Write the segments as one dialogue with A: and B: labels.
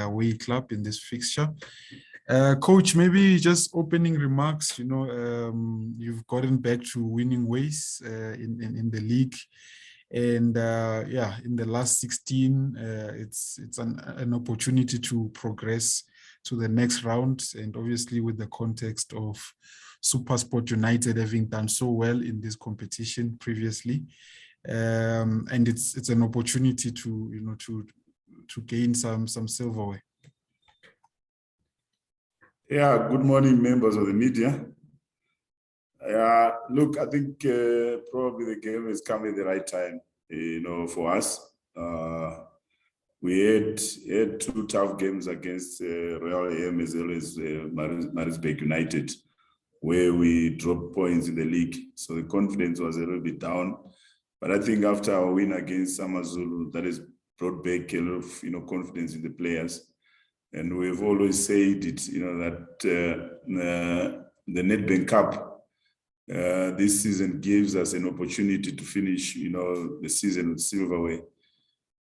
A: away club in this fixture. Coach, maybe just opening remarks. You've gotten back to winning ways in the league. And in the last 16, it's an opportunity to progress to the next round, and obviously with the context of SuperSport United having done so well in this competition previously, and it's an opportunity to gain some silverware.
B: Yeah, good morning, members of the media. Look, I think probably the game has come at the right time, for us. We had 2 tough games against Royal AM as well as Maritzburg United, where we dropped points in the league. So the confidence was a little bit down. But I think after our win against Samazulu, that has brought back a lot of confidence in the players. And we've always said it, that the Nedbank Cup this season gives us an opportunity to finish, the season with silverware.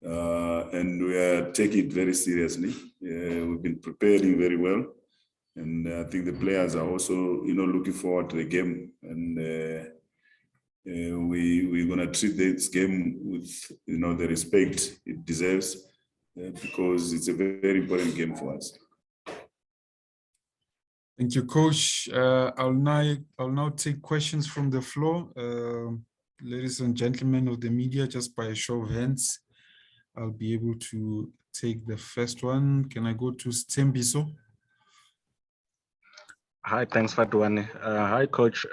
B: And we are taking it very seriously. We've been preparing very well. And I think the players are also, looking forward to the game. And we're going to treat this game with, the respect it deserves, because it's a very important game for us.
A: Thank you, Coach. I'll now take questions from the floor. Ladies and gentlemen of the media, just by a show of hands, I'll be able to take the first one. Can I go to Stembiso?
C: Hi, thanks, Fadwane. Hi, Coach.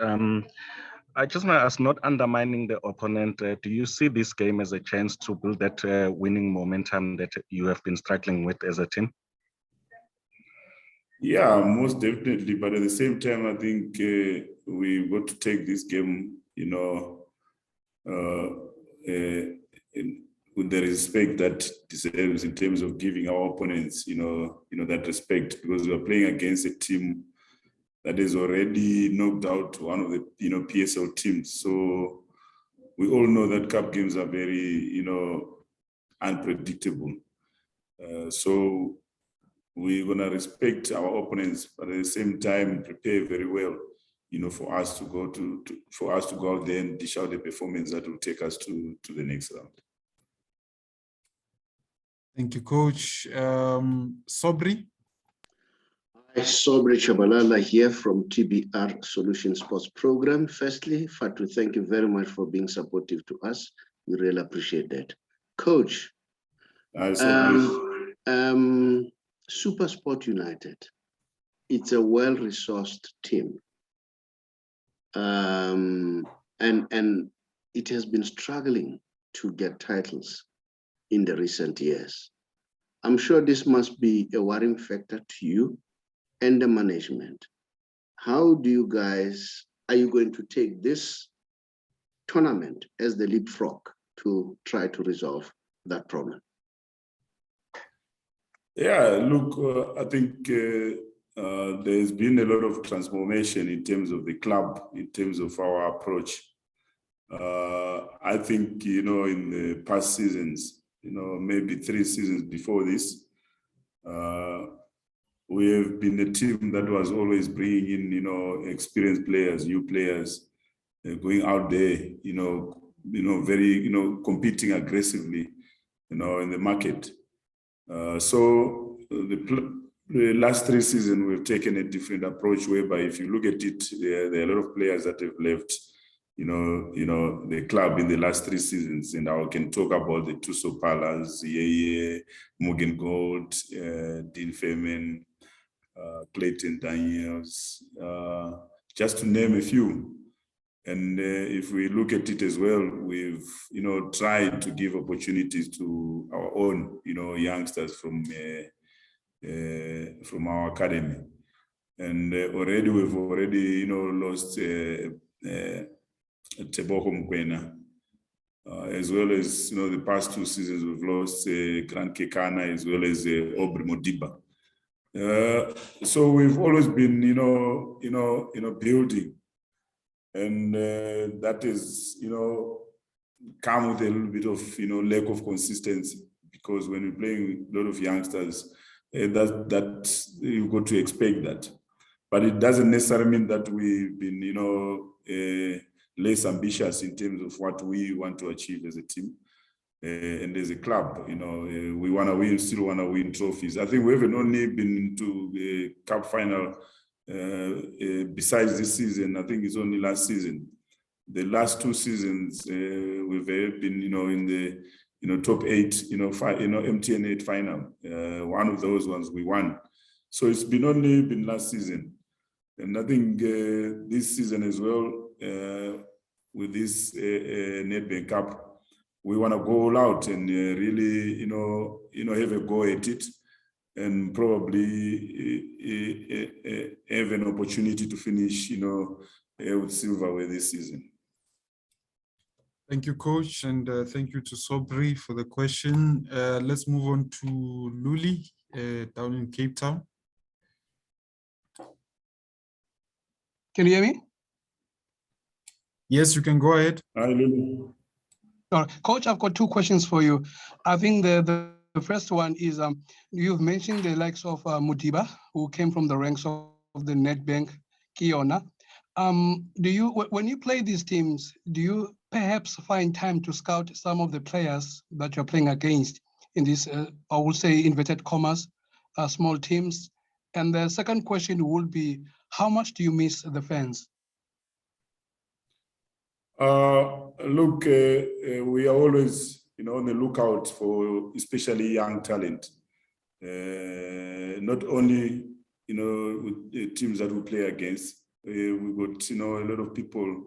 C: I just want to ask, not undermining the opponent, do you see this game as a chance to build that winning momentum that you have been struggling with as a team?
B: Yeah, most definitely. But at the same time, I think we got to take this game, with the respect that deserves, in terms of giving our opponents, that respect, because we are playing against a team that is already knocked out one of the, PSL teams. So we all know that cup games are very, unpredictable. So we're gonna respect our opponents, but at the same time prepare very well, for us to go out there and dish out a performance that will take us to the next round.
A: Thank you, Coach. Sobri?
D: Hi, Sobri Chabalala here from TBR Solution Sports Program. Firstly, Fatu, thank you very much for being supportive to us. We really appreciate that. Coach, SuperSport United, it's a well-resourced team. And it has been struggling to get titles in the recent years. I'm sure this must be a worrying factor to you and the management. How do you guys, are you going to take this tournament as the leapfrog to try to resolve that problem?
B: Yeah, look, I think there's been a lot of transformation in terms of the club, in terms of our approach. I think, in the past seasons, maybe 3 seasons before this, we have been a team that was always bringing in, experienced players, new players, going out there, very, competing aggressively, in the market. So the last 3 seasons, we've taken a different approach, whereby if you look at it, there are a lot of players that have left, the club in the last 3 seasons. And I can talk about the two Sopalas, Yeye, Morgan Gold, Dean Feynman, Clayton Daniels, just to name a few. And if we look at it as well, we've, tried to give opportunities to our own, youngsters from our academy. And we've already, lost Teboho Mkwena, as well as, the past 2 seasons, we've lost Grant Kekana, as well as Aubrey Modiba. So we've always been, building. And that is, come with a little bit of, lack of consistency, because when we're playing a lot of youngsters, that you've got to expect that. But it doesn't necessarily mean that we've been, less ambitious in terms of what we want to achieve as a team and as a club. We want to win, still want to win trophies. I think we haven't only been to the cup final besides this season. I think it's only last season. The last 2 seasons we've been, in the top 8, MTN 8 final. One of those ones we won. So it's only been last season. And I think this season as well, with this Nedbank Cup, we want to go all out and really, have a go at it, and probably have an opportunity to finish, with silverware this season.
A: Thank you, Coach, and thank you to Sobri for the question. Let's move on to Luli down in Cape Town.
E: Can you hear me?
A: Yes, you can go ahead.
B: Hi, Lily.
E: All right. Coach, I've got 2 questions for you. I think the first one is, you've mentioned the likes of Mutiba, who came from the ranks of the Nedbank Kiona. When you play these teams, do you perhaps find time to scout some of the players that you're playing against in these, I will say, inverted commas, small teams? And the second question would be, how much do you miss the fans?
B: Look, we are always, on the lookout for especially young talent. Not only, with the teams that we play against, we've got, a lot of people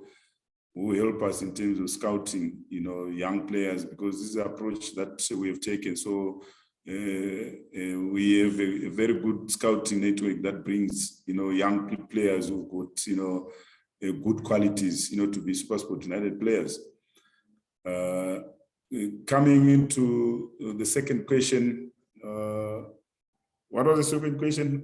B: who help us in terms of scouting, young players, because this is an approach that we have taken. So we have a very good scouting network that brings, young players who've got, good qualities, to be SuperSport United players. Coming into the second question, what was the second question?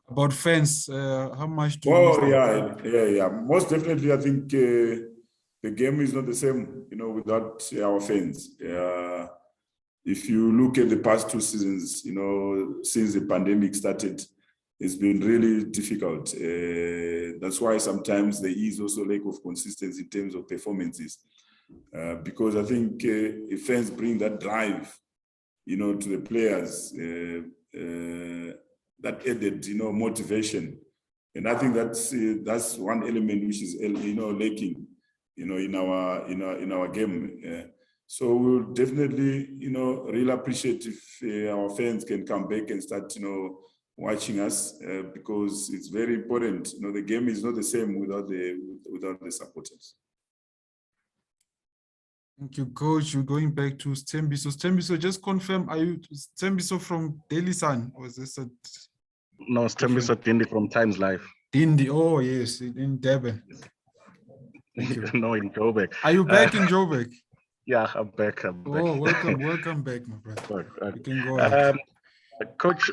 A: About fans, how much do
B: you
A: miss?
B: Yeah. Most definitely, I think the game is not the same, without our fans. If you look at the past 2 seasons, since the pandemic started, it's been really difficult. That's why sometimes there is also lack of consistency in terms of performances. Because I think if fans bring that drive, to the players, that added, motivation. And I think that's one element which is, lacking, in our game. So we'll definitely, really appreciate if our fans can come back and start, watching us, because it's very important. The game is not the same without the supporters.
A: Thank you, Coach. We're going back to Stembiso. Stembiso, just confirm, are you Stembiso from Daily Sun, or is this a...
C: No, Stembiso Dindi from Times Live.
A: Dindi, oh yes, in Durban. Thank you.
C: No, in Joburg.
A: Are you back in Joburg?
C: Yeah, I'm back.
A: Oh, welcome back, my brother. You can go ahead.
C: Coach,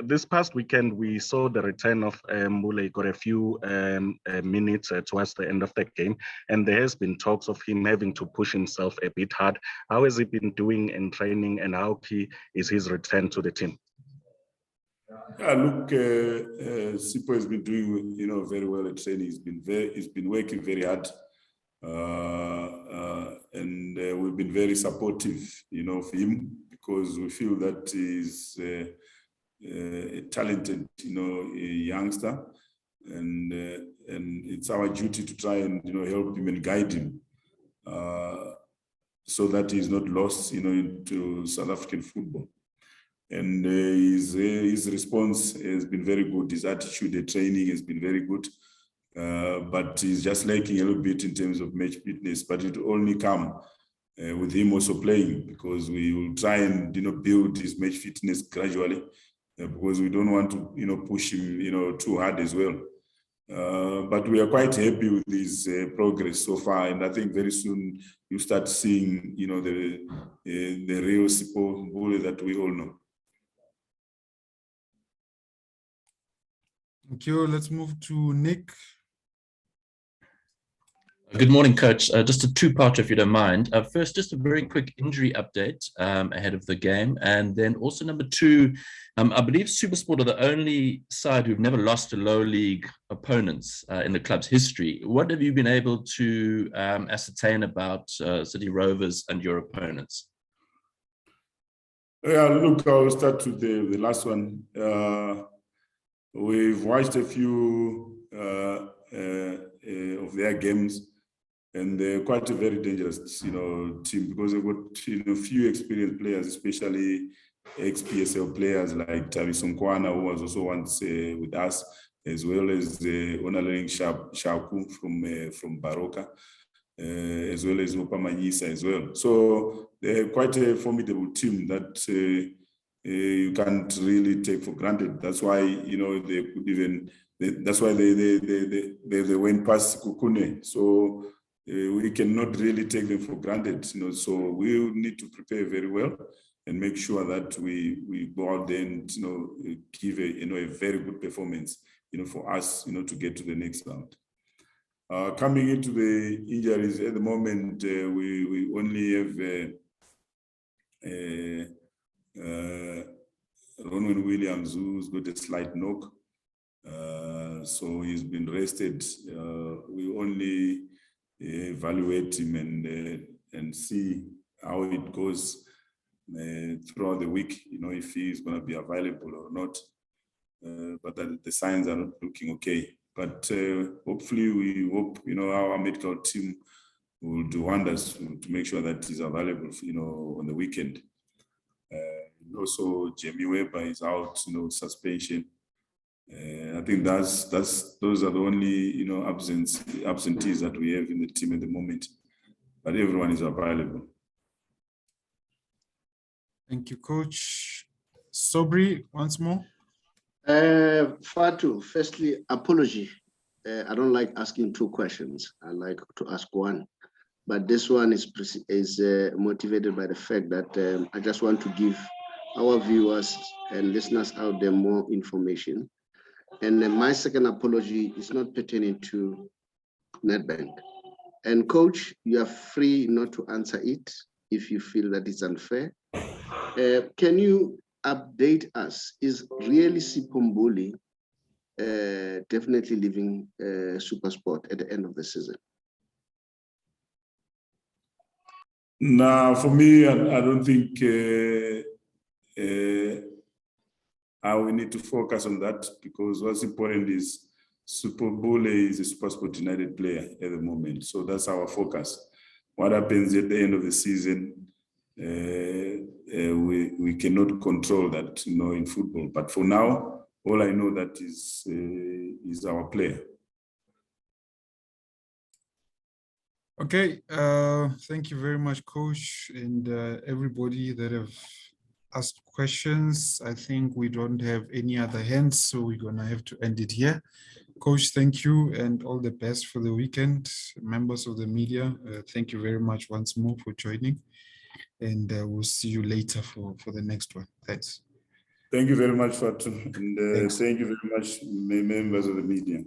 C: this past weekend, we saw the return of Mbule. He got a few minutes towards the end of the game, and there has been talks of him having to push himself a bit hard. How has he been doing in training, and how key is his return to the team?
B: Yeah, look, Sipho has been doing, very well at training. He's been working very hard, and we've been very supportive, of him, because we feel that he's a talented, a youngster, and it's our duty to try and help him and guide him, so that he's not lost, into South African football. And his response has been very good. His attitude at training has been very good, but he's just lacking a little bit in terms of match fitness. But it will only come with him also playing, because we will try and build his match fitness gradually, because we don't want to push him too hard as well. But we are quite happy with his progress so far, and I think very soon you start seeing the real Sipho Mbule that we all know.
A: Thank you. Let's move to Nick.
F: Good morning, Coach. Just a two-parter, if you don't mind. First, just a very quick injury update ahead of the game. And then also number two, I believe SuperSport are the only side who've never lost to low league opponents in the club's history. What have you been able to ascertain about City Rovers and your opponents?
B: Yeah, look, I'll start with the last one. We've watched a few of their games, and they're quite a very dangerous, team, because they've got, few experienced players, especially ex-PSL players like Tavi Kwana, who was also once with us, as well as Onalering Shaku from Baroka, as well as Opamanyisa as well. So they're quite a formidable team that you can't really take for granted. That's why, they could even, that's why they went past Kukune. So we cannot really take them for granted, so we need to prepare very well and make sure that we go out there and, give a very good performance, for us, to get to the next round. Coming into the injuries at the moment, we only have Ronwen Williams, who's got a slight knock. So he's been rested. We only evaluate him and see how it goes throughout the week, if he's going to be available or not. But the signs are not looking okay. But hopefully we hope, our medical team will do wonders to make sure that he's available, on the weekend. Also, Jamie Weber is out, suspension. I think those are the only, absentees that we have in the team at the moment, but everyone is available.
A: Thank you, Coach. Sobri, once more.
D: Fatu, firstly, apology. I don't like asking two questions. I like to ask one, but this one is motivated by the fact that I just want to give our viewers and listeners out there more information. And then my second apology is not pertaining to Nedbank. And Coach, you are free not to answer it if you feel that it's unfair. Can you update us? Is really Sipho Mbule definitely leaving SuperSport at the end of the season?
B: No, for me, I don't think we need to focus on that, because what's important is Sipho Mbule is a SuperSport United player at the moment. So that's our focus. What happens at the end of the season, we cannot control that, in football. But for now, all I know that is our player.
A: Okay, thank you very much, Coach, and everybody that have asked questions. I think we don't have any other hands, so we're gonna have to end it here. Coach, thank you and all the best for the weekend. Members of the media, thank you very much once more for joining, and we'll see you later for the next one. Thanks.
B: Thank you very much, Fatu, and thank you very much, members of the media.